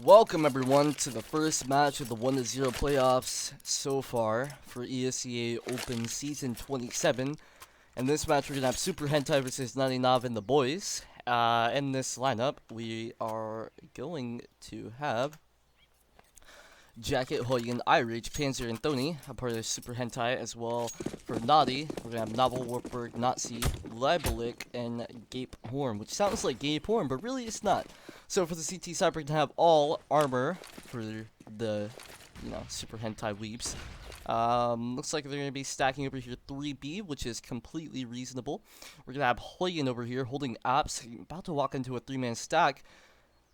Welcome everyone to the first match of the 1-0 playoffs so far for ESEA Open Season 27. In this match we're going to have Super Hentai versus Naninav and the boys. In this lineup we are going to have Jacket, Hoyen, Irage, Panzer, and Tony, a part of Super Hentai as well. For Naughty, we're going to have Novel, Wartburg, Nazi, Libelik, and Gape Horn, which sounds like Gape Horn, but really it's not. So for the CT side, we're going to have all armor for the, Super Hentai weeps. Looks like they're going to be stacking over here 3B, which is completely reasonable. We're going to have Hoyen over here holding apps, about to walk into a 3-man stack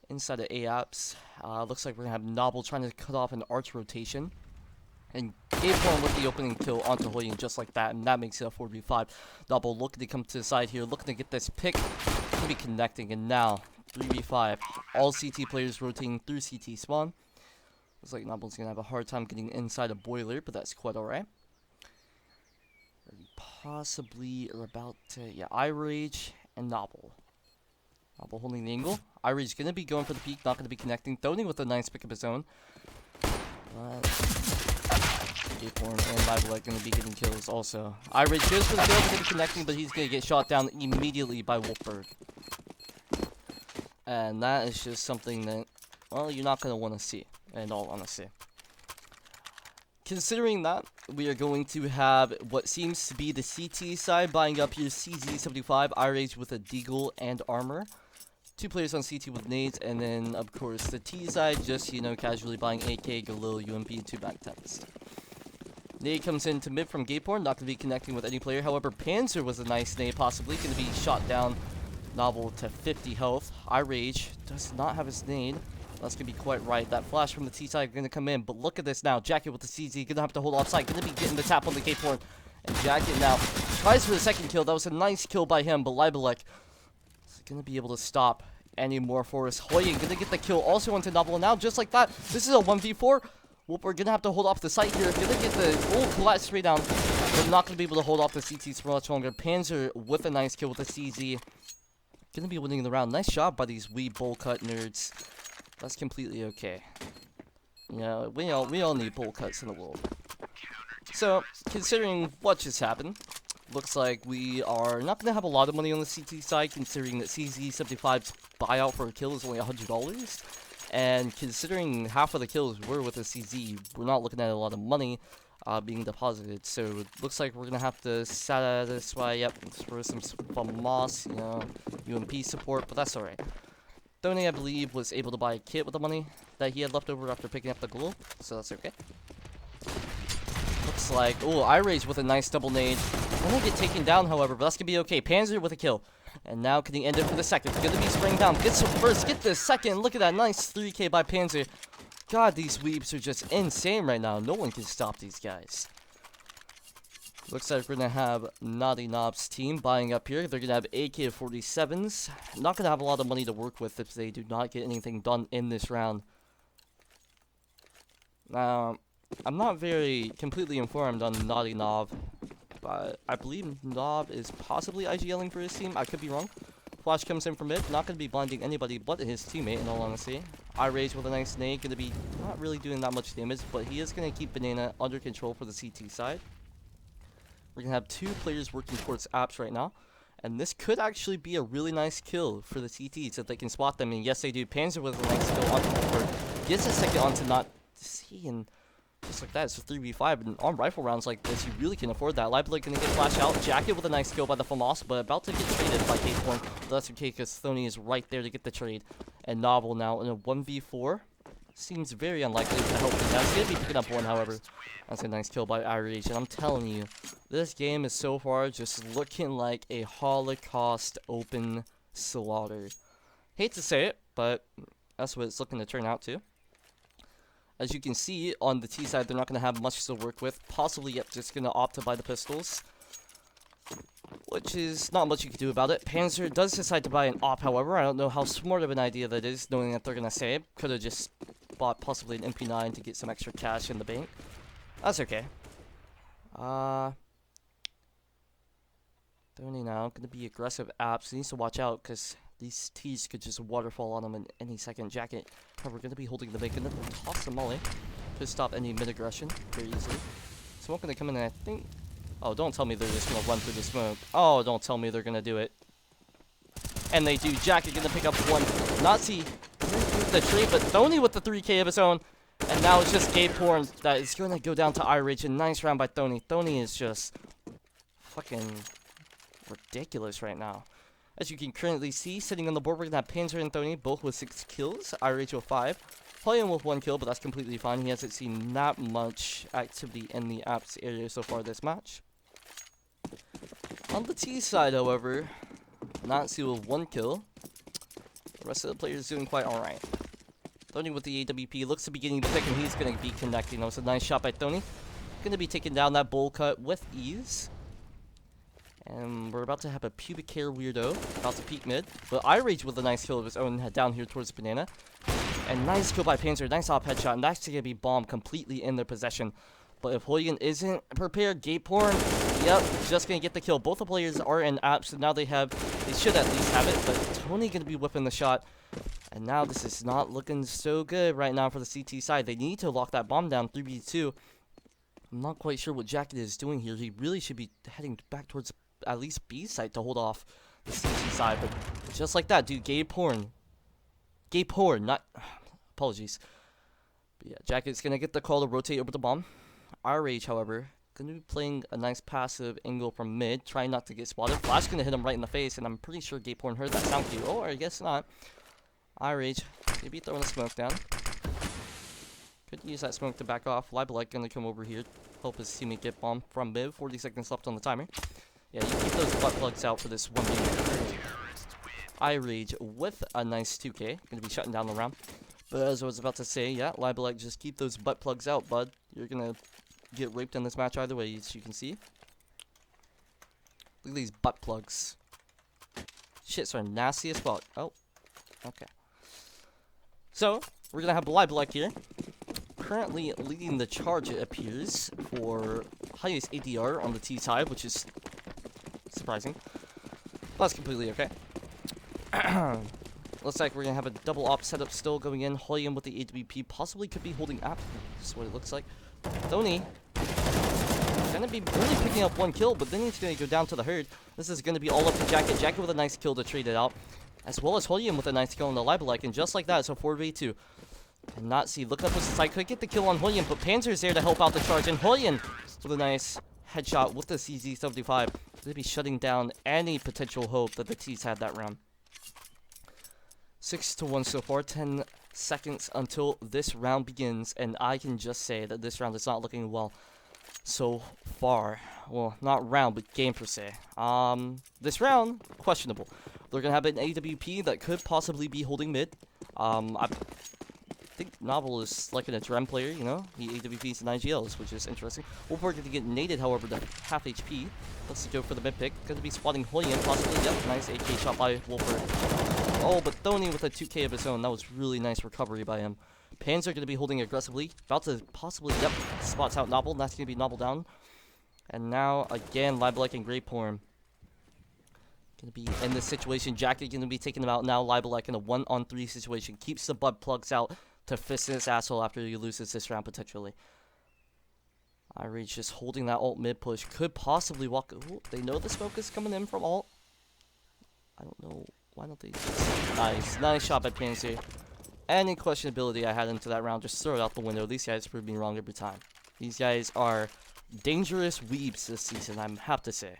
inside of A-apps. Looks like we're going to have Novel trying to cut off an arch rotation. And Gape Horn with the opening kill onto Hoyen just like that, and that makes it a 4v5. Novel looking to come to the side here, looking to get this pick. Going to be connecting, and now 3v5. All CT players rotating through CT spawn. Looks like Novel's going to have a hard time getting inside a boiler, but that's quite alright. Possibly are about to, Irage and Novel. Novel holding the angle. Irage going to be going for the peak, not going to be connecting. Tony with a nice pick of his own. Gape Horn and Libelik going to be getting kills also. Irage goes for the kill, going to be connecting, but he's going to get shot down immediately by Wolfberg. And that is just something that, well, you're not going to want to see, in all honesty. Considering that, we are going to have what seems to be the CT side buying up here CZ75, Irage with a deagle and armor. 2 players on CT with nades, and then, of course, the T side just, casually buying AK, Galil, UMP, and 2 back 10s. Nade comes into mid from Gape Horn, not going to be connecting with any player. However, Panzer was a nice nade, possibly going to be shot down. Novel to 50 health. Irage does not have his nade. That's going to be quite right. That flash from the T side going to come in, but look at this now. Jacket with the CZ, going to have to hold offside. Going to be getting the tap on the Gape Horn. And Jacket now tries for the second kill. That was a nice kill by him, but Libelik is going to be able to stop any more for us. Hoyen going to get the kill also onto Novel, and now just like that, this is a 1v4. We're going to have to hold off the site here. Going to get the full collapse straight down. We're not going to be able to hold off the CTs for much longer. Panzer with a nice kill with the CZ. Going to be winning the round. Nice job by these wee bowl cut nerds. That's completely okay. We all need bowl cuts in the world. So, considering what just happened, looks like we are not going to have a lot of money on the CT side, considering that CZ75's buyout for a kill is only $100. And considering half of the kills were with the CZ, we're not looking at a lot of money being deposited. So it looks like we're going to have to satisfy, for some FAMAS, UMP support, but that's alright. Tony, I believe, was able to buy a kit with the money that he had left over after picking up the globe, so that's okay. Looks like, Irage with a nice double nade. Gonna get taken down, however, but that's gonna be okay. Panzer with a kill. And now can he end it for the second? Gonna be spraying down. Gets the first, get the second. Look at that nice 3K by Panzer. God, these weeps are just insane right now. No one can stop these guys. Looks like we're gonna have Naughty Knob's team buying up here. They're gonna have AK-47s. Not gonna have a lot of money to work with if they do not get anything done in this round. Now, I'm not very completely informed on Naughty Knob, but I believe Knob is possibly IGLing for his team. I could be wrong. Flash comes in from mid. Not going to be blinding anybody but his teammate, in all honesty. Irage with a nice nade. Going to be not really doing that much damage, but he is going to keep Banana under control for the CT side. We're going to have 2 players working towards apps right now. And this could actually be a really nice kill for the CTs if they can spot them. And yes, they do. Panzer with a nice kill onto Wolfberg. Gets a second onto not see, and just like that, it's a 3v5, and on rifle rounds like this, you really can afford that. Libelik gonna get flashed out. Jacket with a nice kill by the FAMAS, but about to get traded by Gape Horn. But that's okay, because Thony is right there to get the trade. And Novel now in a 1v4. Seems very unlikely to help him. That's gonna be picking up one, however. That's a nice kill by Irage, and I'm telling you, this game is so far just looking like a Holocaust open slaughter. Hate to say it, but that's what it's looking to turn out to. As you can see, on the T side, they're not going to have much to work with. Possibly, just going to opt to buy the pistols. Which is not much you can do about it. Panzer does decide to buy an op, however. I don't know how smart of an idea that is, knowing that they're going to save. Could have just bought possibly an MP9 to get some extra cash in the bank. That's okay. Tony now, going to be aggressive apps. He needs to watch out, because These T's could just waterfall on them in any second. Jacket, however, going to be holding the mid. Going to toss the molly to stop any mid aggression very easily. Smoke going to come in, and I think... Oh, don't tell me they're just going to run through the smoke. Oh, don't tell me they're going to do it. And they do. Jacket going to pick up one. Nazi the tree, but Thony with the 3K of his own. And now it's just Gabe Horn that is going to go down to iRage. A nice round by Thony. Thony is just fucking ridiculous right now. As you can currently see, sitting on the board, we're going to have Panzer and Thony, both with 6 kills. iRage with 5. Playing with 1 kill, but that's completely fine. He hasn't seen that much activity in the apps area so far this match. On the T side, however, Nazi with 1 kill. The rest of the players doing quite alright. Thony with the AWP looks to be getting the pick, and he's going to be connecting. That was a nice shot by Thony. Going to be taking down that bowl cut with ease. And we're about to have a pubic hair weirdo about to peek mid. But iRage with a nice kill of his own down here towards Banana. And nice kill by Panzer. Nice op headshot. And that's going to be bombed completely in their possession. But if Hoygen isn't prepared, Gabe Horn, yep, just going to get the kill. Both the players are in apps, so now they should at least have it. But Tony going to be whipping the shot. And now this is not looking so good right now for the CT side. They need to lock that bomb down 3v2. I'm not quite sure what Jacket is doing here. He really should be heading back towards at least B side to hold off the CT side. But just like that, dude, Gabe Horn, not... Apologies. But yeah, Jacket's going to get the call to rotate over the bomb. iRage, however, going to be playing a nice passive angle from mid, trying not to get spotted. Flash going to hit him right in the face, and I'm pretty sure Gabe Horn heard that sound cue. Oh, or I guess not. iRage, maybe throwing the smoke down. Could use that smoke to back off. Libelite going to come over here, help his teammate get bombed from mid. 40 seconds left on the timer. Yeah, you keep those butt plugs out for this 1v. iRage with a nice 2K. Going to be shutting down the round. But as I was about to say, yeah, Libelite, just keep those butt plugs out, bud. You're going to get raped in this match either way, as you can see. Look at these butt plugs. Shits are nasty as fuck. Oh, okay. So, we're going to have Libelite here. Currently leading the charge, it appears, for highest ADR on the T side, which is surprising. That's completely okay. Looks like we're going to have a double op setup still going in. Hoygen with the AWP possibly could be holding app. That's what it looks like. Thony going to be only picking up 1 kill, but then he's going to go down to the herd. This is going to be all up to Jacket. Jacket with a nice kill to trade it out. As well as Hoygen with a nice kill on the Libelite. And just like that, so 4v2. And Nazi looking up his side. Could get the kill on Hoygen, but Panzer's there to help out the charge. And Hoygen with a nice headshot with the CZ75. Going to be shutting down any potential hope that the T's had that round. 6-1 so far, 10 seconds until this round begins, and I can just say that this round is not looking well so far. Well, not round, but game per se. This round, questionable. They're going to have an AWP that could possibly be holding mid. I think Novel is like a Drem player, you know? He AWPs and IGLs, which is interesting. Wolfberg going to get naded, however, to half HP. Let's go for the mid pick. Going to be spotting Hoygen, possibly. Yep, nice AK shot by Wolfberg. Oh, but Thony with a 2K of his own. That was really nice recovery by him. Panzer going to be holding aggressively. About to possibly, yep, spots out Novel. That's going to be Novel down. And now, again, Libelite and Greyporn. Going to be in this situation. Jacket going to be taking him out now. Libelite in a 1-on-3 situation. Keeps the butt plugs out to fist his asshole after he loses this round, potentially. iRage just holding that ult mid push. Could possibly walk. Ooh, they know the smoke is coming in from ult. I don't know. Why don't they just... Nice shot by Panzer. Any questionability I had into that round, just throw it out the window. These guys prove me wrong every time. These guys are dangerous weebs this season, I have to say.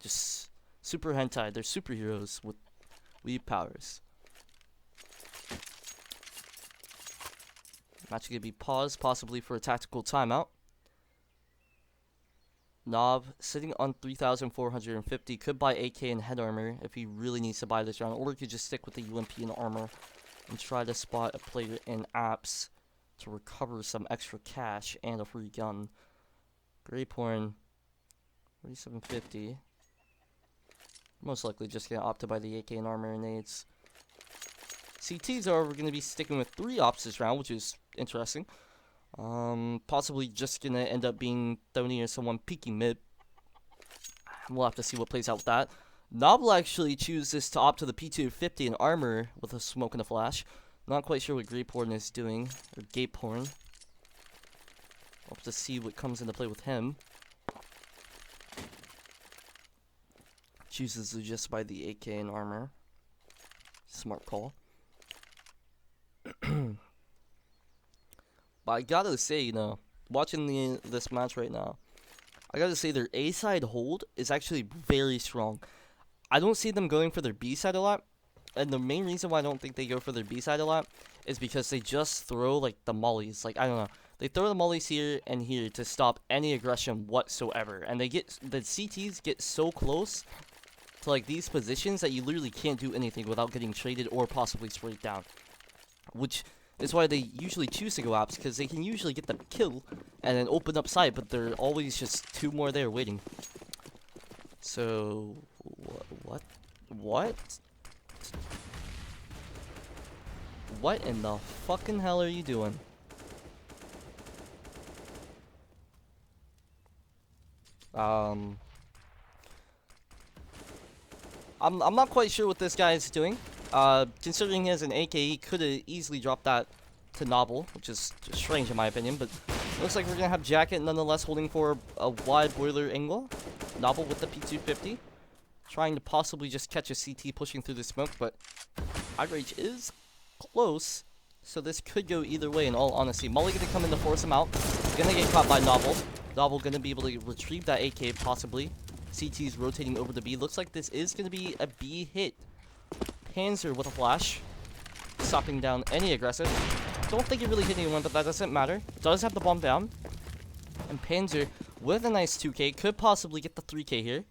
Just super hentai. They're superheroes with weeb powers. Match gonna be paused, possibly for a tactical timeout. Nob sitting on 3,450. Could buy AK and head armor if he really needs to buy this round, or he could just stick with the UMP and armor and try to spot a player in apps to recover some extra cash and a free gun. Greyporn, 4750. Most likely just gonna opt to buy the AK and armor and nades. CTs are going to be sticking with 3 ops this round, which is interesting. Possibly just gonna end up being Thony or someone peeking mid. We'll have to see what plays out with that. Novel actually chooses to opt to the P250 and armor with a smoke and a flash. Not quite sure what Grapehorn is doing, or Gapehorn. We'll have to see what comes into play with him. Chooses to just buy the AK and armor. Smart call. But I gotta say, you know, watching this match right now, I gotta say their A side hold is actually very strong. I don't see them going for their B side a lot, and the main reason why I don't think they go for their B side a lot is because they just throw like the mollies. Like, I don't know, they throw the mollies here and here to stop any aggression whatsoever, and the CTs get so close to like these positions that you literally can't do anything without getting traded or possibly sprayed down, which is why they usually choose to go apps, because they can usually get the kill and then open up side, but there are always just two more there waiting. So, what? What in the fucking hell are you doing? I'm not quite sure what this guy is doing. Considering he has an AK, he could have easily dropped that to Novel, which is strange in my opinion, but looks like we're gonna have Jacket nonetheless holding for a wide boiler angle. Novel with the P250, trying to possibly just catch a CT pushing through the smoke, but Outrage is close, so this could go either way in all honesty. Molly gonna come in to force him out, gonna get caught by Novel. Novel gonna be able to retrieve that AK possibly. CT's rotating over to B. Looks like this is gonna be a B hit. Panzer with a flash, stopping down any aggressive. Don't think it really hit anyone, but that doesn't matter. Does have the bomb down. And Panzer with a nice 2K could possibly get the 3K here.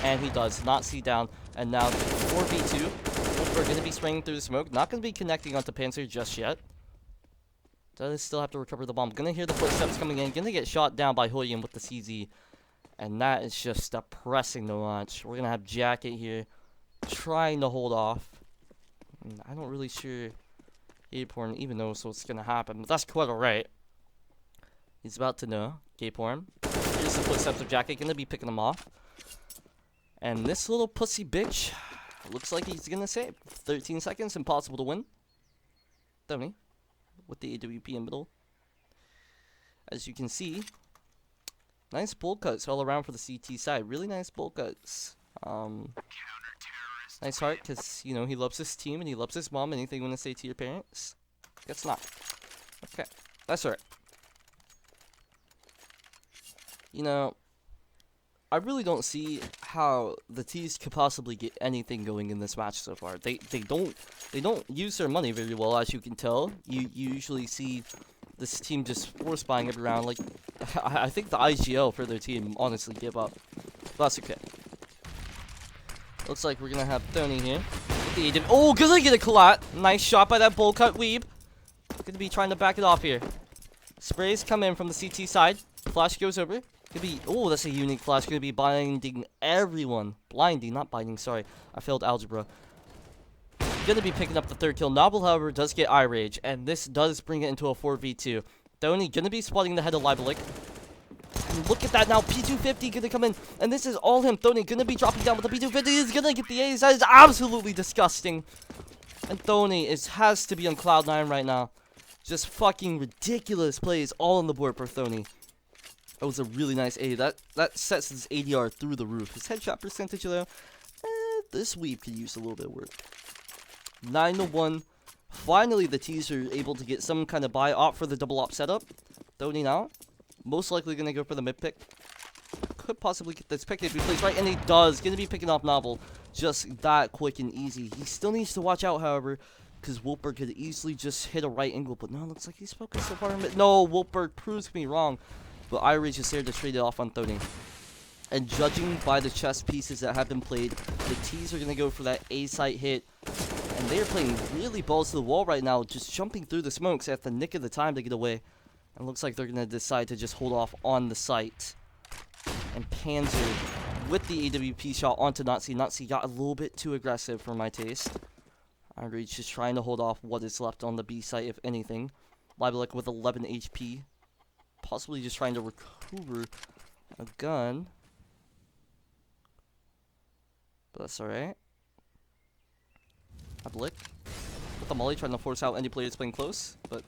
And he does not see down. And now 4v2. We're going to be spraying through the smoke. Not going to be connecting onto Panzer just yet. Does still have to recover the bomb. Gonna hear the footsteps coming in. Gonna get shot down by Hoyen with the CZ. And that is just depressing to watch. We're gonna have Jacket here trying to hold off. I'm not really sure Gapeporn even knows what's gonna happen, but that's quite alright. He's about to know. Gapeporn. Here's the footsteps of Jacket, gonna be picking him off. And this little pussy bitch looks like he's gonna save. 13 seconds, impossible to win. Tony with the AWP in middle. As you can see, nice bull cuts all around for the CT side. Really nice bull cuts. Nice heart, because, you know, he loves his team and he loves his mom. Anything you want to say to your parents? Guess not. Okay, that's alright. You know, I really don't see how the T's could possibly get anything going in this match so far. They don't use their money very well, as you can tell. You usually see this team just force buying every round. Like, I think the IGL for their team honestly give up. But that's okay. Looks like we're gonna have Tony here. Oh, gonna get a collat. Nice shot by that bowl cut weeb. Gonna be trying to back it off here. Sprays come in from the CT side. Flash goes over. Gonna be, oh, that's a unique flash. Gonna be blinding everyone. Blinding, not binding, sorry. I failed algebra. Gonna be picking up the third kill. Novel, however, does get eye rage, and this does bring it into a 4v2. Tony gonna be spotting the head of Libelic. And look at that now, P250 gonna come in, and this is all him. Thony gonna be dropping down with the P250. He's gonna get the A's. That is absolutely disgusting. And Thony has to be on cloud 9 right now. Just fucking ridiculous plays all on the board for Thony. That was a really nice A. That sets his ADR through the roof. His headshot percentage, though, this weave could use a little bit of work. 9-1. Finally, the T's are able to get some kind of buy opt for the double op setup. Thony now, most likely going to go for the mid pick. Could possibly get this pick if he plays right, and he does. Going to be picking off Novel just that quick and easy. He still needs to watch out, however, because Wolfberg could easily just hit a right angle, but no, it looks like he's focused so far. No, Wolfberg proves me wrong, but Irish is there to trade it off on Thony. And judging by the chess pieces that have been played, the T's are going to go for that A-site hit. And they are playing really balls to the wall right now, just jumping through the smokes at the nick of the time to get away. And looks like they're going to decide to just hold off on the site. And Panzer with the AWP shot onto Nazi. Nazi got a little bit too aggressive for my taste. Outrage just trying to hold off what is left on the B site, if anything. Libelic with 11 HP. Possibly just trying to recover a gun. But that's alright. A blick. With the molly trying to force out any players playing close. But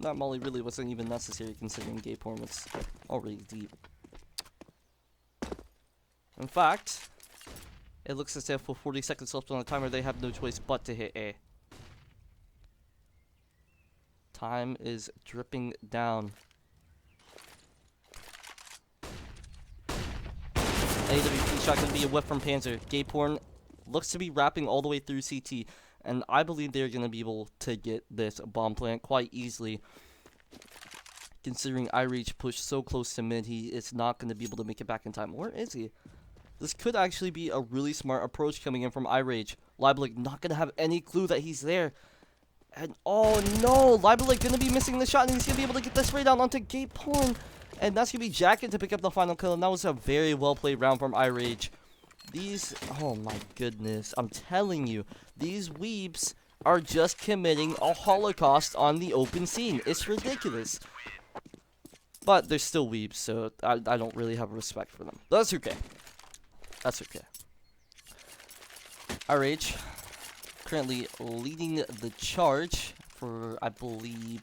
that molly really wasn't even necessary considering gay porn was already deep. In fact, it looks as if with 40 seconds left on the timer, they have no choice but to hit A. Time is dripping down. AWP shot gonna be a whip from Panzer. Gay porn looks to be wrapping all the way through CT, and I believe they're gonna be able to get this bomb plant quite easily. Considering iRage pushed so close to mid, he is not gonna be able to make it back in time. Or is he? This could actually be a really smart approach coming in from iRage. Libelic not gonna have any clue that he's there. And oh no, Libelic gonna be missing the shot, and he's gonna be able to get this right down onto Gay porn. And that's gonna be Jacket to pick up the final kill, and that was a very well played round from iRage. These, oh my goodness, I'm telling you, these weebs are just committing a holocaust on the open scene. It's ridiculous. But they're still weebs, so I don't really have respect for them. But that's okay. That's okay. iRage currently leading the charge for, I believe,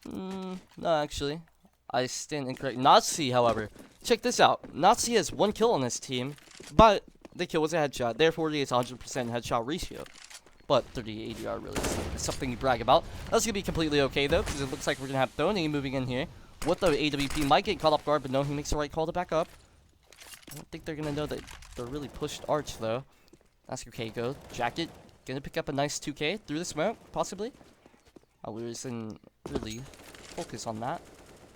no, actually, I stand incorrect. Nazi, however, check this out. Nazi has 1 kill on this team, but the kill was a headshot. Therefore, it's 100% headshot ratio. But 30 ADR really is something you brag about. That's going to be completely okay, though, because it looks like we're going to have Tony moving in here with the AWP. Might get caught off guard, but no, he makes the right call to back up. I don't think they're going to know that they're really pushed Arch, though. That's okay, go. Jacket, going to pick up a nice 2K through the smoke, possibly. We wasn't really focus on that.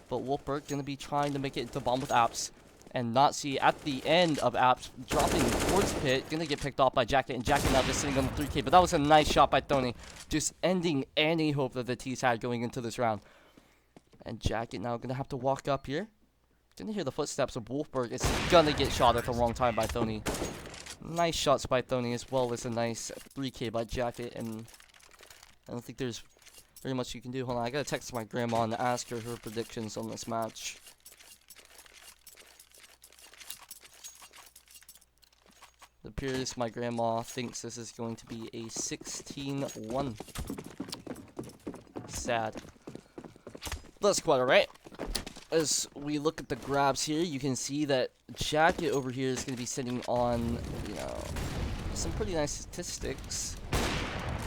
But Wolfberg going to be trying to make it into bomb with Apps. And Nazi at the end of Apps, dropping towards Pit. Going to get picked off by Jacket. And Jacket now just sitting on the 3K. But that was a nice shot by Tony. Just ending any hope that the T's had going into this round. And Jacket now going to have to walk up here. Going to hear the footsteps of Wolfberg. It's going to get shot at the wrong time by Tony. Nice shots by Tony as well as a nice 3K by Jacket. And I don't think there's very much you can do. Hold on, I gotta text my grandma and ask her predictions on this match. It appears my grandma thinks this is going to be a 16-1. Sad. That's quite alright. As we look at the grabs here, you can see that Jacket over here is going to be sitting on, you know, some pretty nice statistics.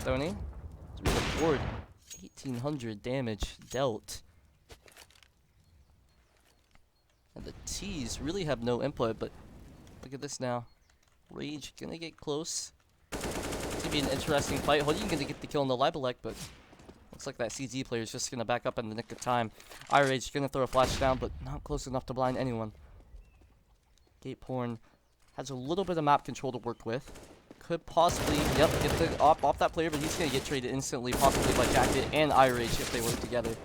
Tony, 3 to 4, 1800 damage dealt. And the T's really have no input, but look at this now. Rage gonna get close. It's gonna be an interesting fight. Hoodie gonna get the kill on the Libelec, but looks like that CZ player is just gonna back up in the nick of time. iRage gonna throw a flash down, but not close enough to blind anyone. Gate Porn has a little bit of map control to work with. Could possibly, yep, get the off that player, but he's gonna get traded instantly, possibly by Jacket and iRage if they work together.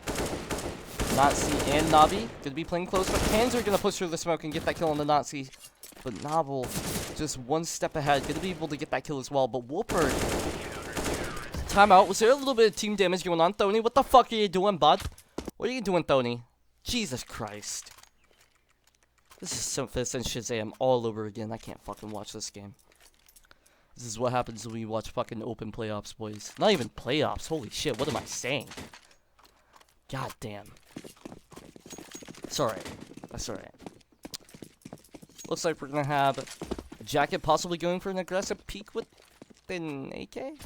Nazi and Navi gonna be playing close, but Panzer gonna push through the smoke and get that kill on the Nazi. But Novel just one step ahead, gonna be able to get that kill as well. But Wolfberg, timeout. Was there a little bit of team damage going on? Tony, what the fuck are you doing, bud? What are you doing, Tony? Jesus Christ. This is Symphysis and Shazam all over again. I can't fucking watch this game. This is what happens when we watch fucking open playoffs, boys. Not even playoffs. Holy shit, what am I saying? God damn. It's alright. That's alright. Looks like we're gonna have Jacket possibly going for an aggressive peek with an AK?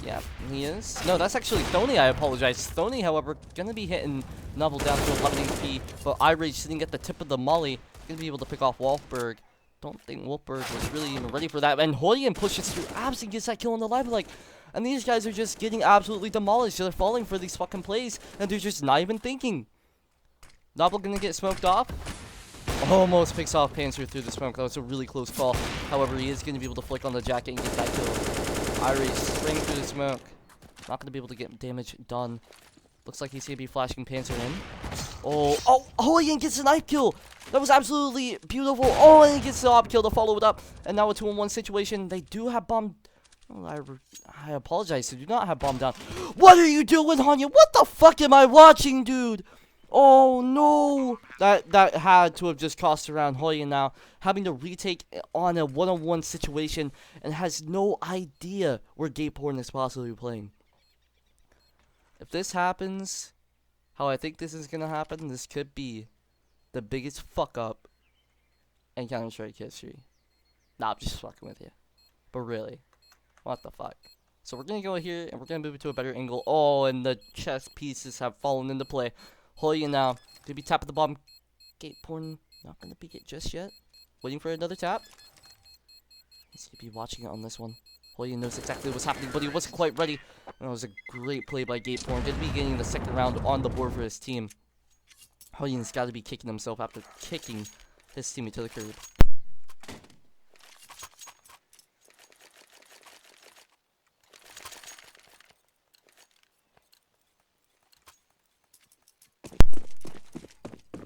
Yeah, he is. No, that's actually Tony, I apologize. Tony, however, gonna be hitting Novel down to 11 HP, but iRage sitting at the tip of the molly, gonna be able to pick off Wolfberg. Don't think Wolfberg was really even ready for that. And Hoyan pushes through Abs and gets that kill on the live. Like, and these guys are just getting absolutely demolished. They're falling for these fucking plays, and they're just not even thinking. Novel gonna get smoked off. Almost picks off Panzer through the smoke. That was a really close call. However, he is gonna be able to flick on the Jacket and get that kill. iRage spraying through the smoke. Not gonna be able to get damage done. Looks like he's gonna be flashing Panzer in. Oh, Hoyan gets a knife kill. That was absolutely beautiful. Oh, and he gets the op kill to follow it up. And now a 2-on-1 situation. They do have bomb. Oh, I apologize. They do not have bomb down. What are you doing, Hanya? What the fuck am I watching, dude? Oh no! That had to have just cost around Hoyen now, having to retake on a one-on-one situation and has no idea where Gateborn is possibly playing. If this happens, how I think this is gonna happen, this could be the biggest fuck up in Counter-Strike history. Nah, I'm just fucking with you. But really, what the fuck? So we're gonna go here and we're gonna move it to a better angle. Oh, and the chess pieces have fallen into play. Hoyen now to be tap at the bottom. Gateborn not gonna peek it just yet. Waiting for another tap. He's gonna be watching it on this one. Hoyen knows exactly what's happening, but he wasn't quite ready. And that was a great play by Gateborn. Gonna be getting the second round on the board for his team. Hoyen's got to be kicking himself after kicking his teammate to the curb.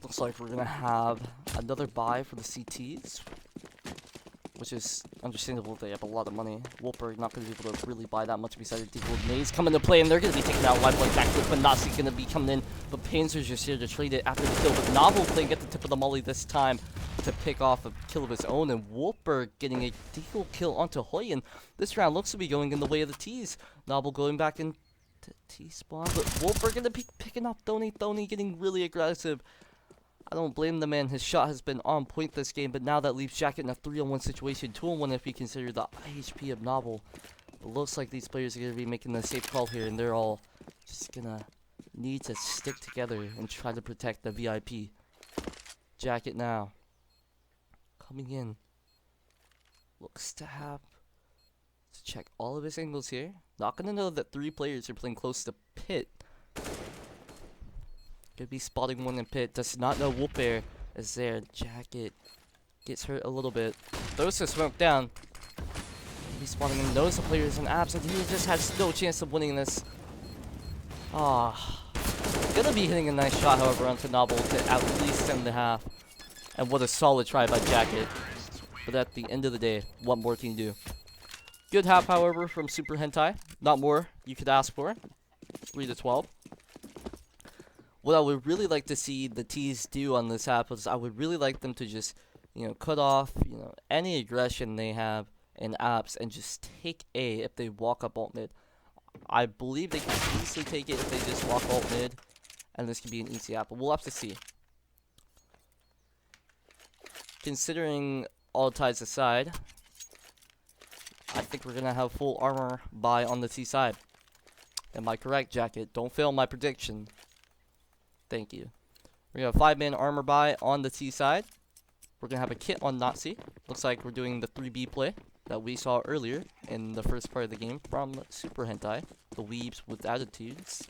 Looks like we're gonna have another buy for the CTs, which is understandable. They have a lot of money. Wolper not gonna be able to really buy that much besides the Deagle. Maze coming to play, and they're gonna be taking out life like back with Nazi gonna be coming in, but Panzer's just here to trade it after the kill. But Novel playing at the tip of the molly this time to pick off a kill of his own, and Wolper getting a Deagle kill onto Hoyen. This round looks to be going in the way of the T's. Novel going back into T-spawn, but Wolper gonna be picking off Thony. Thony getting really aggressive. I don't blame the man. His shot has been on point this game, but now that leaves Jacket in a 3-on-1 situation. 2-on-1 if we consider the HP of Novel. It looks like these players are going to be making the safe call here, and they're all just going to need to stick together and try to protect the VIP. Jacket now coming in. Looks to have to check all of his angles here. Not going to know that 3 players are playing close to pit. Could be spotting one in pit. Does not know Wolper is there. Jacket gets hurt a little bit. Throws the smoke down. He's spotting him. Knows the players in abs, and he just has no chance of winning this. Ah, gonna be hitting a nice shot, however, onto Novel to at least 7.5. And what a solid try by Jacket. But at the end of the day, what more can you do? Good half, however, from superhentai. Not more you could ask for. 3-12. What I would really like to see the T's do on this half is I would really like them to just, cut off, any aggression they have in apps and just take A if they walk up alt mid. I believe they can easily take it if they just walk alt mid, and this can be an easy app, but we'll have to see. Considering all ties aside, I think we're gonna have full armor buy on the T side. Am I correct, Jacket? Don't fail my prediction. Thank you. We're going to have 5-man armor buy on the T side. We're going to have a kit on Nazi. Looks like we're doing the 3B play that we saw earlier in the first part of the game from superhentai. The weebs with attitudes.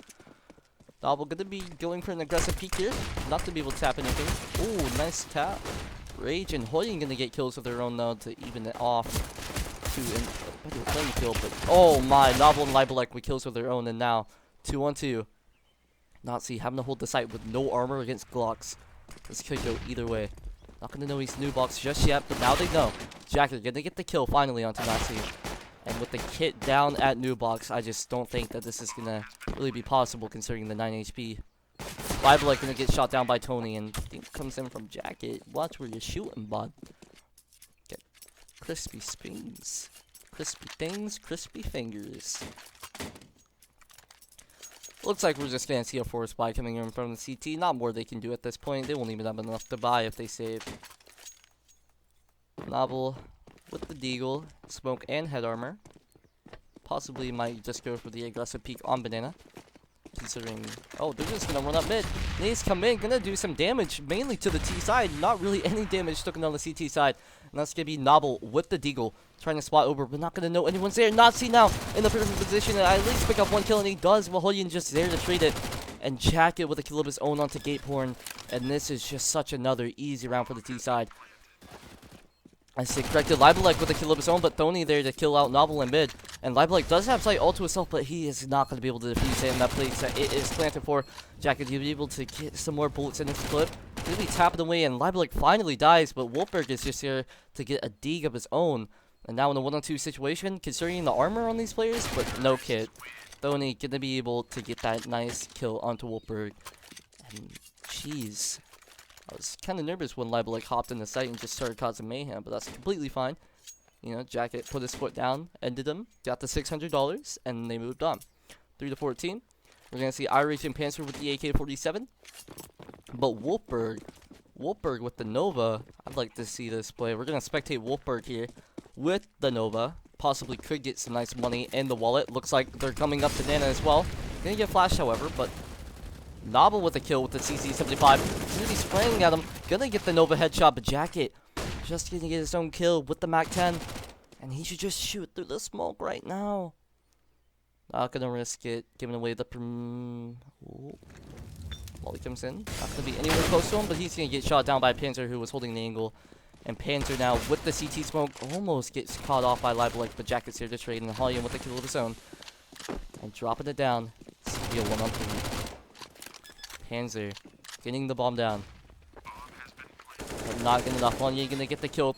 Novel going to be going for an aggressive peek here. Not to be able to tap anything. Ooh, nice tap. Rage and Hoyen going to get kills of their own though to even it off to a better playing field. But oh my, Novel and Libelek with kills of their own, and now 2-on-2. Nazi having to hold the site with no armor against Glocks. This could go either way. Not gonna know he's new box just yet, but now they know. Jacket gonna get the kill finally onto Nazi. And with the kit down at new box, I just don't think that this is gonna really be possible considering the 9 HP. Libelek gonna get shot down by Tony, and think comes in from Jacket. Watch where you're shooting, bud. Get crispy spins. Crispy things, crispy fingers. Looks like we're just going to see a force buy coming in from the CT. Not more they can do at this point. They won't even have enough to buy if they save. Novel with the Deagle, smoke, and head armor. Possibly might just go for the aggressive peek on Banana. Considering... oh, they're just going to run up mid. Nays come in, going to do some damage, mainly to the T side. Not really any damage taken on the CT side. And that's going to be Novel with the Deagle. Trying to spot over, but not going to know anyone's there. Nazi now in the perfect position to at least pick up 1 kill, and he does. Hoyen just there to trade it. And Jacket with a kill of his own onto Gateborn. And this is just such another easy round for the T side. I say corrected. Libelek with a kill of his own, but Thony there to kill out Novel and mid. And Libelek does have sight all to himself, but he is not going to be able to defuse him. That place that it is planted for. Jacket, you'll be able to get some more bullets in this clip. He'll be tapping away, and Libelek finally dies, but Wolfberg is just here to get a dig of his own. And now in a 1-on-2 situation, considering the armor on these players, but no kit. Thony gonna be able to get that nice kill onto Wolfberg. And Jeez. I was kind of nervous when Libelec hopped in the site and just started causing mayhem, but that's completely fine. You know, Jacket put his foot down, ended him, got the $600, and they moved on. 3-14. We're going to see Irish and Panzer with the AK-47. But Wolfberg with the Nova, I'd like to see this play. We're going to spectate Wolfberg here with the Nova. Possibly could get some nice money in the wallet. Looks like they're coming up to Nana as well. Gonna get flashed, however, but Novel with a kill with the CZ75. Really spraying at him. Gonna get the Nova headshot, but Jacket just gonna get his own kill with the MAC-10. And he should just shoot through the smoke right now. Not gonna risk it. Giving away the Molly comes in. Not gonna be anywhere close to him, but he's gonna get shot down by Panzer, who was holding the angle. And Panzer now with the CT smoke almost gets caught off by Libelec, but Jacket's here to trade, and Hollian with the kill of his own. And dropping it down. It's gonna be a 1-on-3. Panzer getting the bomb down. But not good enough. Hollian gonna get the kill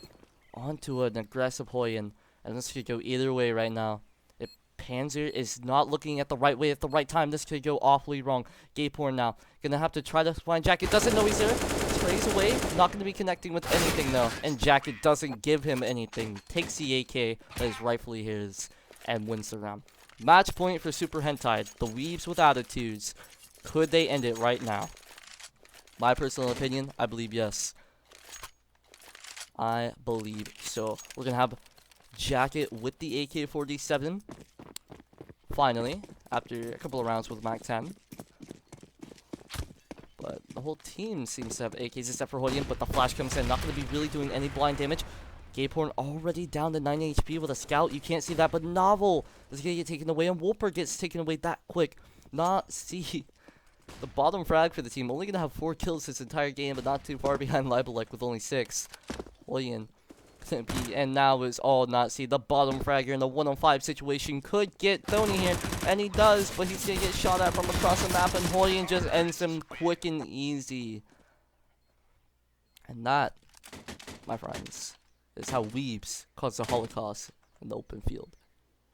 onto an aggressive Hoyen. And this could go either way right now. If Panzer is not looking at the right way at the right time, this could go awfully wrong. Gayporn now gonna have to try to find Jacket. Doesn't know he's there. Sprays away. Not gonna be connecting with anything though. And Jacket doesn't give him anything. Takes the AK that is rightfully his and wins the round. Match point for Super Hentai. The Weebs with attitudes. Could they end it right now? My personal opinion, I believe yes. I believe so. We're gonna have Jacket with the AK-47. Finally, after a couple of rounds with MAC-10. But the whole team seems to have AKs except for Hodian, but the flash comes in. Not going to be really doing any blind damage. Gayporn already down to 9 HP with a scout. You can't see that, but Novel is going to get taken away, and Wolper gets taken away that quick. Not see the bottom frag for the team. Only going to have 4 kills this entire game, but not too far behind Libelec with only 6. Hodian. And now is all not see the bottom fragger in the 1-on-5 situation could get Tony here, and he does, but he's gonna get shot at from across the map, and Hodian just ends him quick and easy. And that, my friends, is how Weebs caused the Holocaust in the open field.